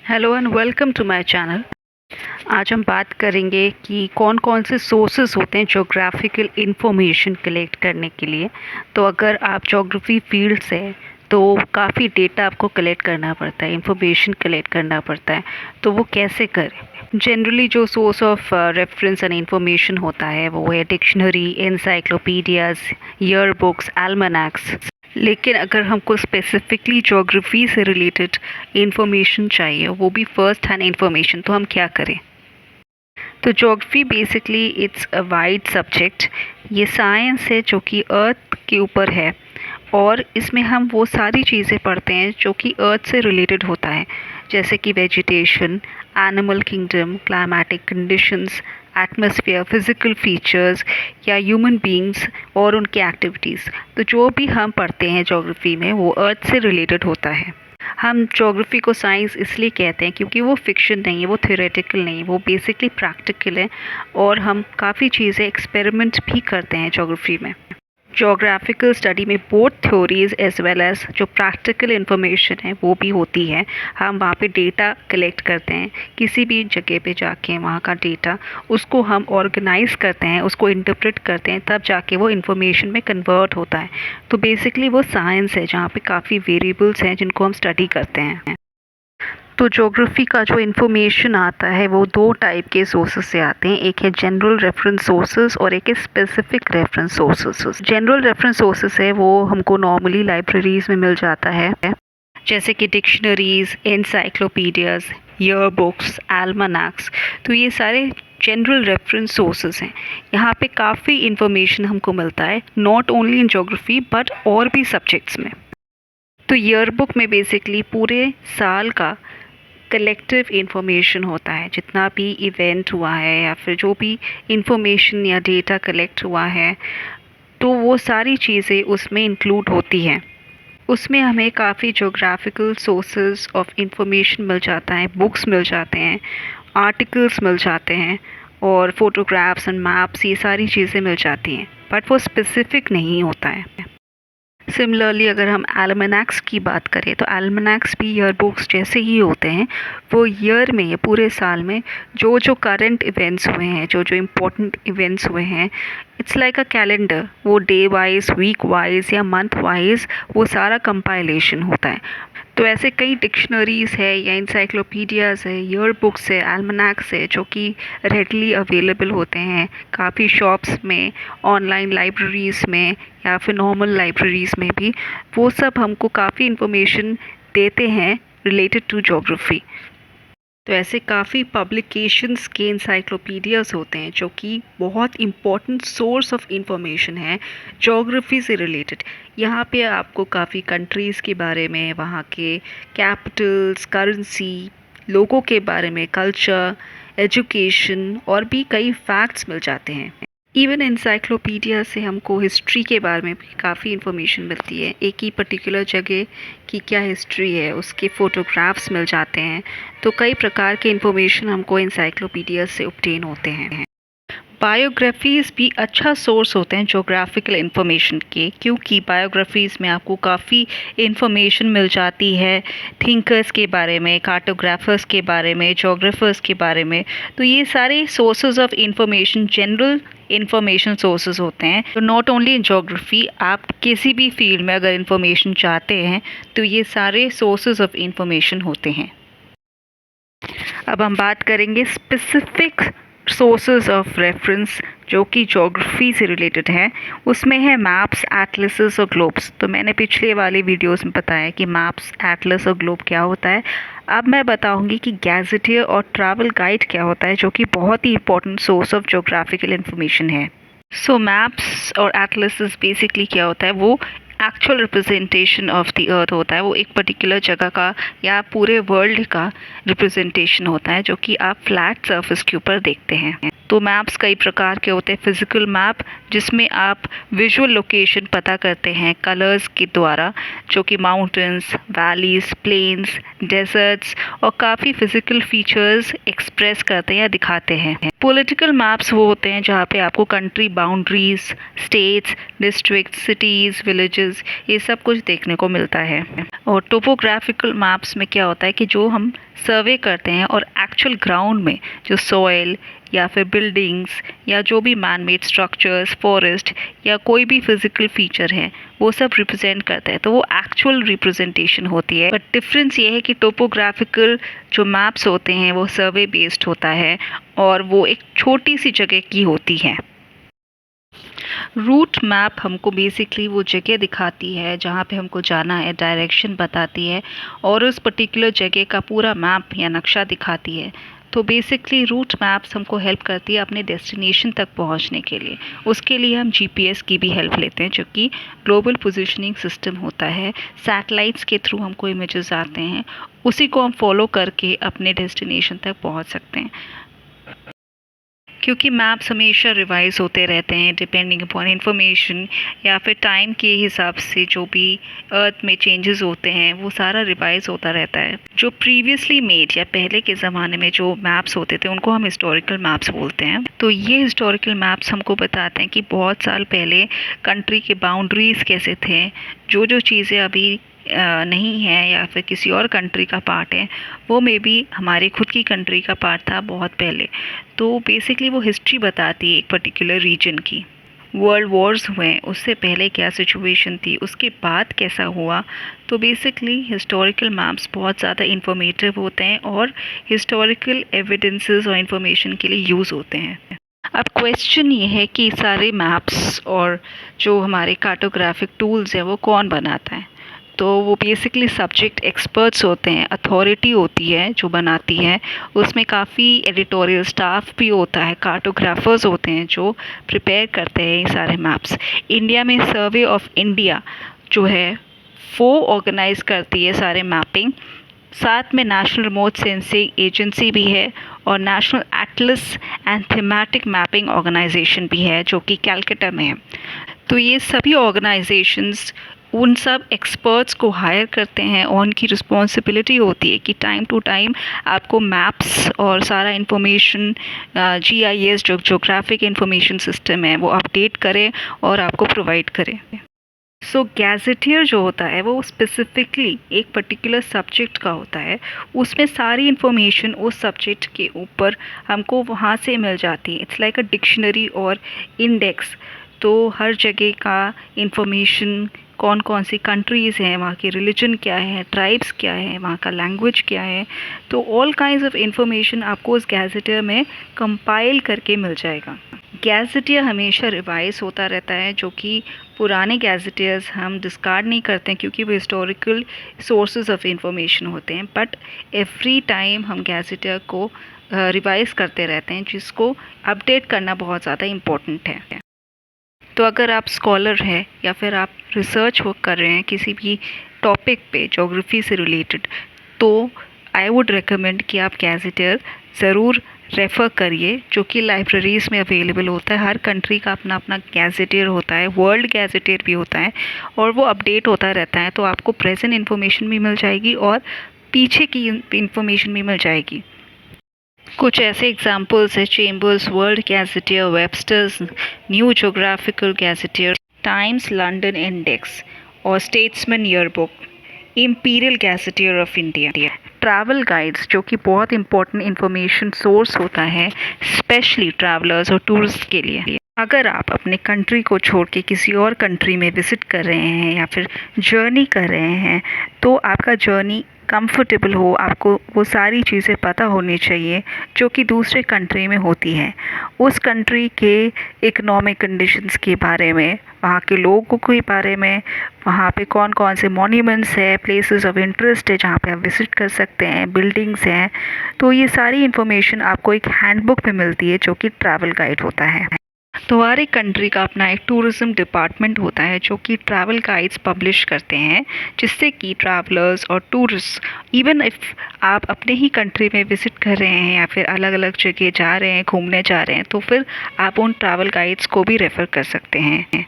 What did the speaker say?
Hello and welcome to my channel. आज हम बात करेंगे कि कौन कौन से सोर्सेज होते हैं ज्योग्राफिकल इंफॉर्मेशन कलेक्ट करने के लिए। तो अगर आप ज्योग्राफी फील्ड से हैं तो काफ़ी डेटा आपको कलेक्ट करना पड़ता है, इंफॉर्मेशन कलेक्ट करना पड़ता है। तो वो कैसे करें? जनरली जो source of reference and information होता है वो है डिक्शनरी, एनसाइक्लोपीडियाज, ईयर बुक्स, एल्मनैक्स। लेकिन अगर हमको स्पेसिफिकली ज्योग्राफी से रिलेटेड इंफॉर्मेशन चाहिए, वो भी फर्स्ट हैंड इंफॉर्मेशन, तो हम क्या करें? तो geography basically it's a wide subject. ये साइंस है जो कि अर्थ के ऊपर है और इसमें हम वो सारी चीज़ें पढ़ते हैं जो कि अर्थ से रिलेटेड होता है, जैसे कि vegetation, animal kingdom, climatic conditions, atmosphere, physical features या ह्यूमन बीइंग्स और उनके एक्टिविटीज़। तो जो भी हम पढ़ते हैं ज्योग्राफी में वो अर्थ से रिलेटेड होता है। हम ज्योग्राफी को साइंस इसलिए कहते हैं क्योंकि वो फिक्शन नहीं है, वो थ्योरेटिकल नहीं है, वो बेसिकली प्रैक्टिकल है और हम काफ़ी चीज़ें एक्सपेरिमेंट भी करते हैं ज्योग्राफी में। ज्योग्राफिकल स्टडी में both theories as well as जो प्रैक्टिकल इंफॉर्मेशन है वो भी होती है। हम वहाँ पे डेटा कलेक्ट करते हैं, किसी भी जगह पे जाके वहाँ का डेटा उसको हम ऑर्गेनाइज करते हैं, उसको इंटरप्रेट करते हैं, तब जाके वो इंफॉर्मेशन में कन्वर्ट होता है। तो बेसिकली वो साइंस है जहाँ पे काफ़ी वेरिएबल्स हैं जिनको हम स्टडी करते हैं। तो ज्योग्राफी का जो इन्फॉर्मेशन आता है वो दो टाइप के सोर्सेज से आते हैं। एक है जनरल रेफरेंस सोर्सेज और एक है specific reference sources. General reference sources है वो हमको नॉर्मली लाइब्रेरीज में मिल जाता है, जैसे कि डिक्शनरीज, एनसाइक्लोपीडियाज, ईयर बुक्स, एल्मनैक्स। तो ये सारे जनरल रेफरेंस सोर्सेज हैं। यहाँ पे काफ़ी इन्फॉर्मेशन हमको मिलता है, not only in geography but और भी सब्जेक्ट्स में। तो ईयर बुक में बेसिकली पूरे साल का कलेक्टिव इंफॉर्मेशन होता है, जितना भी इवेंट हुआ है या फिर जो भी इंफॉर्मेशन या डेटा कलेक्ट हुआ है, तो वो सारी चीज़ें उसमें इंक्लूड होती हैं। उसमें हमें काफ़ी ज्योग्राफिकल सोर्सेज ऑफ इंफॉर्मेशन मिल जाता है, बुक्स मिल जाते हैं, आर्टिकल्स मिल जाते हैं और फोटोग्राफ्स एंड मैप्स, ये सारी चीज़ें मिल जाती हैं, बट वो स्पेसिफिक नहीं होता है। सिमिलरली अगर हम एल्मनैक्स की बात करें तो एल्मनैक्स भी ईयर बुक्स जैसे ही होते हैं। वो ईयर में या पूरे साल में जो जो करंट इवेंट्स हुए हैं, जो जो इम्पोर्टेंट इवेंट्स हुए हैं, इट्स लाइक अ कैलेंडर। वो डे वाइज, वीक वाइज या मंथ वाइज वो सारा कंपाइलेशन होता है। तो ऐसे कई डिक्शनरीज़ है या इंसाइक्लोपीडियाज़ है, ईयर बुक्स है, एल्मनैक्स है जो कि रेडली अवेलेबल होते हैं काफ़ी शॉप्स में, ऑनलाइन लाइब्रेरीज़ में या फिर नॉर्मल लाइब्रेरीज़ में भी। वो सब हमको काफ़ी इन्फॉर्मेशन देते हैं रिलेटेड टू ज्योग्राफी। तो ऐसे काफ़ी पब्लिकेशंस के इंसाइक्लोपीडियाज़ होते हैं जो कि बहुत इम्पोर्टेंट सोर्स ऑफ इंफॉर्मेशन है ज्योग्राफी से रिलेटेड। यहाँ पे आपको काफ़ी कंट्रीज़ के बारे में, वहाँ के कैपिटल्स, करेंसी, लोगों के बारे में, कल्चर, एजुकेशन और भी कई फैक्ट्स मिल जाते हैं। इवन इंसाइक्लोपीडिया से हमको हिस्ट्री के बारे में भी काफ़ी इन्फॉर्मेशन मिलती है। एक ही पर्टिकुलर जगह की क्या हिस्ट्री है, उसके फ़ोटोग्राफ्स मिल जाते हैं। तो कई प्रकार के इन्फॉर्मेशन हमको इंसाइक्लोपीडिया से ऑब्टेन होते हैं। बायोग्राफीज़ भी अच्छा सोर्स होते हैं ज्योग्राफिकल इंफॉर्मेशन के, क्योंकि बायोग्राफीज़ में आपको काफ़ी इंफॉर्मेशन मिल जाती है थिंकर्स के बारे में, कार्टोग्राफर्स के बारे में, जोग्राफर्स के बारे में। तो ये सारे sources of information general information sources होते हैं। तो नॉट ओनली इन ज्योग्राफी, आप किसी भी फील्ड में अगर इंफॉर्मेशन चाहते हैं तो ये सारे सोर्सेज ऑफ इंफॉर्मेशन होते हैं। अब हम बात करेंगे स्पेसिफिक सोर्सेज ऑफ रेफरेंस जो कि ज्योग्राफी से रिलेटेड है। उसमें है मैप्स, एटलसेस और ग्लोब्स। तो मैंने पिछले वाले वीडियोस में बताया कि मैप्स, एटलस और ग्लोब क्या होता है। अब मैं बताऊंगी कि गैजेटियर और ट्रैवल गाइड क्या होता है, जो कि बहुत ही important source of geographical information है। सो मैप्स और एटलसेस बेसिकली क्या होता है, वो actual representation of the earth होता है। वो एक पर्टिकुलर जगह का या पूरे वर्ल्ड का रिप्रेजेंटेशन होता है जो कि आप फ्लैट सरफेस के ऊपर देखते हैं। तो मैप्स कई प्रकार के होते हैं। फिजिकल मैप जिसमें आप विजुअल लोकेशन पता करते हैं कलर्स के द्वारा, जो कि माउंटेन्स, वैलीज, प्लेन्स, डेजर्ट्स और काफ़ी फिजिकल फीचर्स एक्सप्रेस करते हैं या दिखाते हैं। पॉलिटिकल मैप्स वो होते हैं जहाँ पे आपको country boundaries, states, district, cities, villages, ये सब कुछ देखने को मिलता है। और टोपोग्राफिकल मैप्स में क्या होता है कि जो हम सर्वे करते हैं और एक्चुअल ग्राउंड में जो सॉइल या फिर बिल्डिंग्स या जो भी मैन मेड स्ट्रक्चर्स, फॉरेस्ट या कोई भी फिजिकल फीचर है वो सब रिप्रेजेंट करता है, तो वो एक्चुअल रिप्रेजेंटेशन होती है। बट डिफरेंस ये है कि टोपोग्राफिकल जो मैप्स होते हैं वो सर्वे बेस्ड होता है और वो एक छोटी सी जगह की होती है। रूट मैप हमको बेसिकली वो जगह दिखाती है जहाँ पे हमको जाना है, डायरेक्शन बताती है और उस पर्टिकुलर जगह का पूरा मैप या नक्शा दिखाती है। तो बेसिकली रूट मैप्स हमको हेल्प करती है अपने डेस्टिनेशन तक पहुँचने के लिए। उसके लिए हम जीपीएस की भी हेल्प लेते हैं, जो कि ग्लोबल पोजीशनिंग सिस्टम होता है। सैटेलाइट्स के थ्रू हमको इमेजेस आते हैं, उसी को हम फॉलो करके अपने डेस्टिनेशन तक पहुँच सकते हैं। क्योंकि मैप्स हमेशा रिवाइज होते रहते हैं डिपेंडिंग अपॉन इंफॉर्मेशन या फिर टाइम के हिसाब से जो भी अर्थ में चेंजेस होते हैं वो सारा रिवाइज होता रहता है। जो प्रीवियसली मेड या पहले के ज़माने में जो मैप्स होते थे उनको हम हिस्टोरिकल मैप्स बोलते हैं। तो ये हिस्टोरिकल मैप्स हमको बताते हैं कि बहुत साल पहले कंट्री के बाउंड्रीज़ कैसे थे, जो जो चीज़ें अभी नहीं है या फिर किसी और कंट्री का पार्ट है वो मे बी हमारे खुद की कंट्री का पार्ट था बहुत पहले। तो बेसिकली वो हिस्ट्री बताती है एक पर्टिकुलर रीजन की। वर्ल्ड वॉर्स हुए उससे पहले क्या सिचुएशन थी, उसके बाद कैसा हुआ। तो बेसिकली हिस्टोरिकल मैप्स बहुत ज़्यादा इंफॉर्मेटिव होते हैं और हिस्टोरिकल एविडेंसेस और इंफॉर्मेशन के लिए यूज़ होते हैं। अब क्वेश्चन ये है कि सारे मैप्स और जो हमारे कार्टोग्राफिक टूल्स हैं वो कौन बनाता है। तो वो बेसिकली सब्जेक्ट एक्सपर्ट्स होते हैं, अथॉरिटी होती है जो बनाती है। उसमें काफ़ी एडिटोरियल स्टाफ भी होता है, कार्टोग्राफर्स होते हैं जो प्रिपेयर करते हैं ये सारे मैप्स। इंडिया में सर्वे ऑफ इंडिया जो है वो ऑर्गेनाइज करती है सारे मैपिंग। साथ में नेशनल रिमोट सेंसिंग एजेंसी भी है और national atlas and thematic mapping organisation भी है जो कि कैलकाटा में है। तो ये सभी ऑर्गेनाइजेशंस उन सब एक्सपर्ट्स को हायर करते हैं और उनकी रिस्पॉन्सिबिलिटी होती है कि टाइम टू टाइम आपको मैप्स और सारा इन्फॉर्मेशन जीआईएस जो ज्योग्राफिक इंफॉर्मेशन सिस्टम है वो अपडेट करें और आपको प्रोवाइड करें। सो गैजेटियर जो होता है वो स्पेसिफिकली एक पर्टिकुलर सब्जेक्ट का होता है। उसमें सारी इन्फॉर्मेशन उस सब्जेक्ट के ऊपर हमको वहाँ से मिल जाती है। इट्स लाइक अ डिक्शनरी और इंडेक्स। तो हर जगह का इंफॉर्मेशन, कौन कौन सी कंट्रीज़ हैं, वहाँ की रिलीजन क्या है, ट्राइब्स क्या है, वहाँ का लैंग्वेज क्या है, तो ऑल काइंड्स ऑफ इंफॉर्मेशन आपको उस गैजेटियर में कंपाइल करके मिल जाएगा। गैजेटियर हमेशा रिवाइज होता रहता है, जो कि पुराने गैजेटियर्स हम डिस्कार्ड नहीं करते हैं क्योंकि वो हिस्टोरिकल सोर्सेज ऑफ इंफॉर्मेशन होते हैं। बट एवरी टाइम हम गैजेटियर को रिवाइज करते रहते हैं, जिसको अपडेट करना बहुत ज़्यादा इम्पोर्टेंट है। तो अगर आप स्कॉलर हैं या फिर आप रिसर्च वर्क कर रहे हैं किसी भी टॉपिक पे ज्योग्राफी से रिलेटेड, तो आई वुड रिकमेंड कि आप गैजेटियर ज़रूर रेफ़र करिए, जो कि लाइब्रेरीज़ में अवेलेबल होता है। हर कंट्री का अपना अपना गैजेटियर होता है, वर्ल्ड गैजेटियर भी होता है और वो अपडेट होता रहता है। तो आपको प्रेजेंट इन्फॉर्मेशन भी मिल जाएगी और पीछे की इन्फॉर्मेशन भी मिल जाएगी। कुछ ऐसे एग्जाम्पल्स है: Chambers world gazetteer, Webster's new geographical gazetteer, Times London index और Statesman yearbook, imperial gazetteer of India. Travel guides जो कि बहुत इंपॉर्टेंट इंफॉर्मेशन सोर्स होता है स्पेशली ट्रैवलर्स और टूरिस्ट के लिए। अगर आप अपने कंट्री को छोड़ के किसी और कंट्री में विज़िट कर रहे हैं या फिर जर्नी कर रहे हैं, तो आपका जर्नी कंफर्टेबल हो, आपको वो सारी चीज़ें पता होनी चाहिए जो कि दूसरे कंट्री में होती हैं। उस कंट्री के इकोनॉमिक कंडीशंस के बारे में, वहाँ के लोगों के बारे में, वहाँ पे कौन कौन से मॉन्यूमेंट्स है, प्लेसेस ऑफ इंटरेस्ट है जहाँ पे आप विज़िट कर सकते हैं, बिल्डिंग्स हैं। तो ये सारी इन्फॉर्मेशन आपको एक हैंडबुक में मिलती है जो कि ट्रैवल गाइड होता है। तो हर एक कंट्री का अपना एक टूरिज़्म डिपार्टमेंट होता है जो कि ट्रैवल गाइड्स पब्लिश करते हैं, जिससे कि ट्रैवलर्स और टूरिस्ट, इवन इफ़ आप अपने ही कंट्री में विज़िट कर रहे हैं या फिर अलग अलग जगह जा रहे हैं, घूमने जा रहे हैं, तो फिर आप उन ट्रैवल गाइड्स को भी रेफ़र कर सकते हैं।